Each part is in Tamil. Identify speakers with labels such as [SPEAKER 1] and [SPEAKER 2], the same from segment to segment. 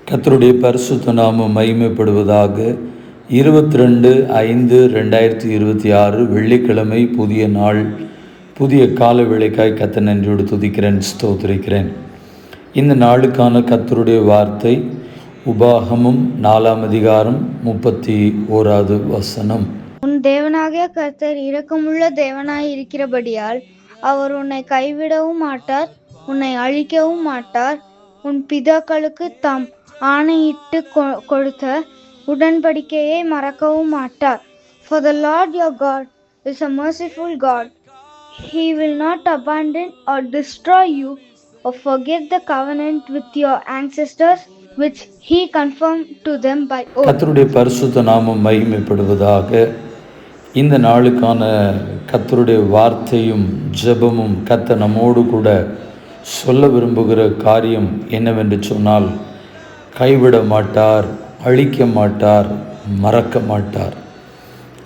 [SPEAKER 1] கர்த்தருடைய பரிசுத்த நாமம் மகிமைப்படுவதாக. 22/5/2026 வெள்ளிக்கிழமை, புதிய நாள், புதிய கால வேளைக்காய் கர்த்தர் நன்றியோடு துதிக்கிறேன், ஸ்தோத்திரிக்கிறேன். இந்த நாளுக்கான கர்த்தருடைய வார்த்தை உபாகமம் 4ஆம் அதிகாரம் 31வது வசனம்.
[SPEAKER 2] உன் தேவனாகிய கர்த்தர் இரக்கமுள்ள தேவனாய் இருக்கிறபடியால் அவர் உன்னை கைவிடவும் மாட்டார், உன்னை அழிக்கவும் மாட்டார். உன் பிதாக்களுக்கு தாம் ஆணையிட்டு கொடுத்த உடன்படிக்கையை மறக்கவும் மாட்டார். For the Lord your God is a merciful God. He will not abandon or destroy you or forget the covenant with your ancestors which he confirmed to them by oath.
[SPEAKER 1] கர்த்தருடைய பரிசுத்த நாமம் மகிமைப்படுவதாக. இந்த நாளுக்கான கர்த்தருடைய வார்த்தையும் ஜெபமும் கர்த்தர் நம்மோடு கூட சொல்ல விரும்புகிற காரியம் என்னவென்று சொன்னால், கைவிட மாட்டார், அழிக்க மாட்டார், மறக்க மாட்டார்.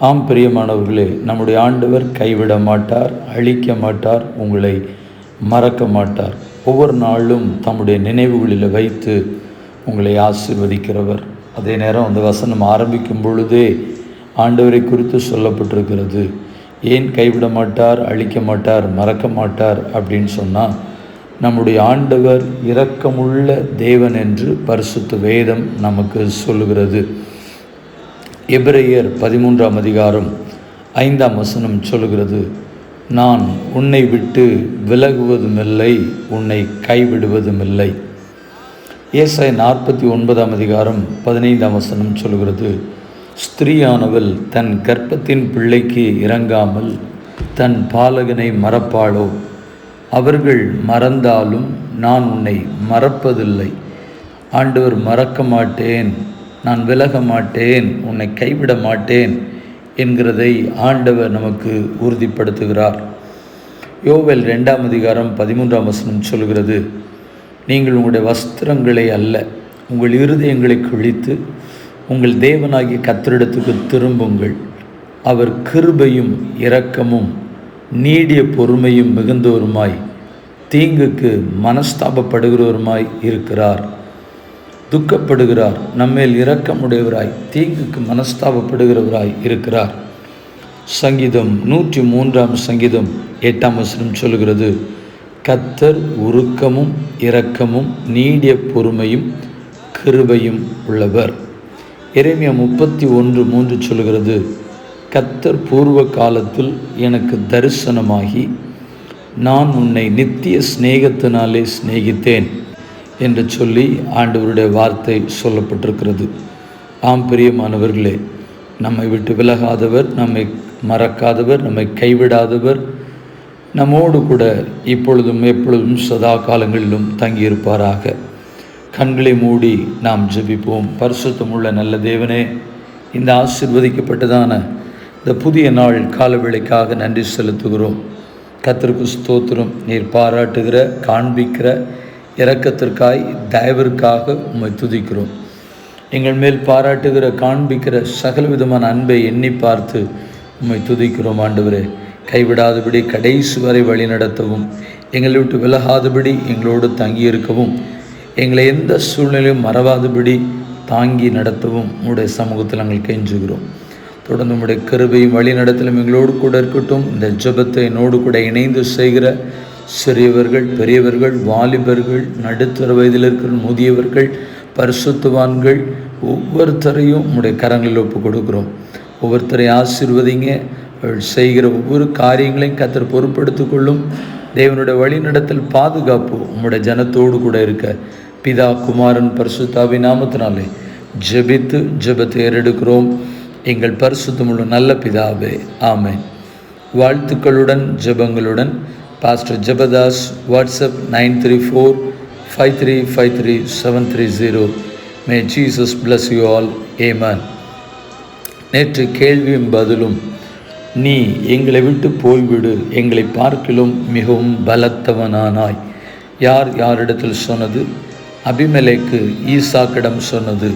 [SPEAKER 1] ஆம் பிரியமானவர்களே, நம்முடைய ஆண்டவர் கைவிட மாட்டார், அழிக்க மாட்டார், உங்களை மறக்க மாட்டார். ஒவ்வொரு நாளும் தம்முடைய நினைவுகளில் வைத்து உங்களை ஆசீர்வதிக்கிறவர். அதே நேரம் அந்த வசனம் ஆரம்பிக்கும் பொழுதே ஆண்டவரை குறித்து சொல்லப்பட்டிருக்கிறது. ஏன் கைவிட மாட்டார், அழிக்க மாட்டார், மறக்க மாட்டார் அப்படின்னு சொன்னால், நம்முடைய ஆண்டவர் இரக்கமுள்ள தேவன் என்று பரிசுத்த வேதம் நமக்கு சொல்லுகிறது. எபிரேயர் 13ஆம் அதிகாரம் 5ஆம் வசனம் சொல்லுகிறது, நான் உன்னை விட்டு விலகுவதுமில்லை, உன்னை கைவிடுவதுமில்லை. ஏசாயா 49ஆம் அதிகாரம் 15ஆம் வசனம் சொல்லுகிறது, ஸ்திரீயானவள் தன் கர்ப்பத்தின் பிள்ளைக்கு இறங்காமல் தன் பாலகனை மறப்பாளோ? அவர்கள் மறந்தாலும் நான் உன்னை மறப்பதில்லை. ஆண்டவர் மறக்க மாட்டேன், நான் விலக மாட்டேன், உன்னை கைவிட மாட்டேன் என்கிறதை ஆண்டவர் நமக்கு உறுதிப்படுத்துகிறார். யோவேல் 2ஆம் அதிகாரம் 13ஆம் வசனம் சொல்கிறது, நீங்கள் உங்களுடைய வஸ்திரங்களை அல்ல, உங்கள் இருதயங்களை கிழித்து உங்கள் தேவனாகிய கர்த்தரிடத்துக்கு திரும்புங்கள். அவர் கிருபையும் இரக்கமும் நீடிய பொறுமையும் மிகுந்தவருமாய் தீங்குக்கு மனஸ்தாபப்படுகிறவருமாய் இருக்கிறார். துக்கப்படுகிறார், நம்மேல் இரக்கமுடையவராய் தீங்குக்கு மனஸ்தாபப்படுகிறவராய் இருக்கிறார். சங்கீதம் 103ஆம் சங்கீதம் 8ஆம் வசனம் சொல்கிறது, கர்த்தர் உருக்கமும் இரக்கமும் நீடிய பொறுமையும் கிருபையும் உள்ளவர். எரேமியா 31:3 சொல்கிறது, கர்த்தர் பூர்வ காலத்தில் எனக்கு தரிசனமாகி நான் உன்னை நித்திய சிநேகத்தினாலே சிநேகித்தேன் என்று சொல்லி ஆண்டவருடைய வார்த்தை சொல்லப்பட்டிருக்கிறது. ஆம் பிரியமானவர்களே, நம்மை விட்டு விலகாதவர், நம்மை மறக்காதவர், நம்மை கைவிடாதவர், நம்மோடு கூட இப்பொழுதும் எப்பொழுதும் சதா காலங்களிலும் தங்கியிருப்பாராக. கண்களை மூடி நாம் ஜெபிப்போம். பரிசுத்தமுள்ள நல்ல தேவனே, இந்த ஆசீர்வதிக்கப்பட்டதான இந்த புதிய நாள் காலவேளைக்காக நன்றி செலுத்துகிறோம். கர்த்தருக்கு ஸ்தோத்திரம். நீர் பாராட்டுகிற, காண்பிக்கிற இரக்கத்திற்காய், தயவிற்காக உம்மை துதிக்கிறோம். எங்கள் மேல் பாராட்டுகிற, காண்பிக்கிற சகல விதமான அன்பை எண்ணி பார்த்து உம்மை துதிக்கிறோம். ஆண்டவரே, கைவிடாதபடி கடைசி வரை வழி நடத்தவும், எங்களை விட்டு விலகாதபடி எங்களோடு தங்கியிருக்கவும், எங்களை எந்த சூழ்நிலையும் மறவாதபடி தாங்கி நடத்தவும் உம்முடைய சமூகத்தில் நாங்கள் கெஞ்சுகிறோம். தொடர்ந்து உம்முடைய கிருபையும் வழி நடத்தலும் எங்களோடு கூட இருக்கட்டும். இந்த ஜெபத்தை என்னோடு கூட இணைந்து செய்கிற சிறியவர்கள், பெரியவர்கள், வாலிபர்கள், நடுத்தர வயதில் இருக்கிற முதியவர்கள், பரிசுத்தவான்கள் ஒவ்வொருத்தரையும் உம்முடைய கரங்களில் ஒப்பு கொடுக்குறோம். ஒவ்வொருத்தரையும் ஆசீர்வதிங்க. அவள் செய்கிற ஒவ்வொரு காரியங்களையும் கர்த்தர் பொறுப்படுத்திக் கொள்ளும். தேவனுடைய வழிநடத்தல், பாதுகாப்பு உம்முடைய ஜனத்தோடு கூட இருக்க பிதா, குமாரன், பரிசுத்தாவின் நாமத்தினாலே ஜெபித்து ஜெபத்தை ஏறெடுக்கிறோம். எங்கள் பரிசுத்தமுள்ள நல்ல பிதாவே, ஆமென். வாழ்த்துக்களுடன் ஜெபங்களுடன் pastor Jebadas. WhatsApp 93453533730. May Jesus bless you all. Amen. நேற்று கேள்வியும் பதிலும், நீ எங்களை விட்டு போய்விடு, எங்களை பார்க்கிலும் மிகவும் பலத்தவனானாய். யார் யாரிடத்தில் சொன்னது? அபிமெலேக்கு ஈசாக்கிடம் சொன்னது.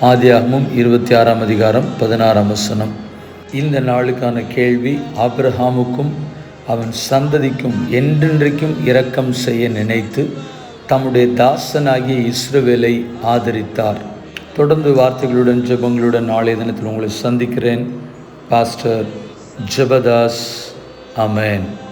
[SPEAKER 1] ஆதியாகமம் 26ஆம் அதிகாரம் 16ஆம் வசனம். இந்த நாளுக்கான கேள்வி, ஆபிரகாமுக்கும் அவன் சந்ததிக்கும் என்றென்றைக்கும் இரக்கம் செய்ய நினைத்து தம்முடைய தாசனாகிய இஸ்ரவேலை ஆதரித்தார். தொடர்ந்து வார்த்தைகளுடன் ஜெபங்களுடன் நாளைய தினத்தில் உங்களை சந்திக்கிறேன். பாஸ்டர் ஜெபதாஸ். ஆமென்.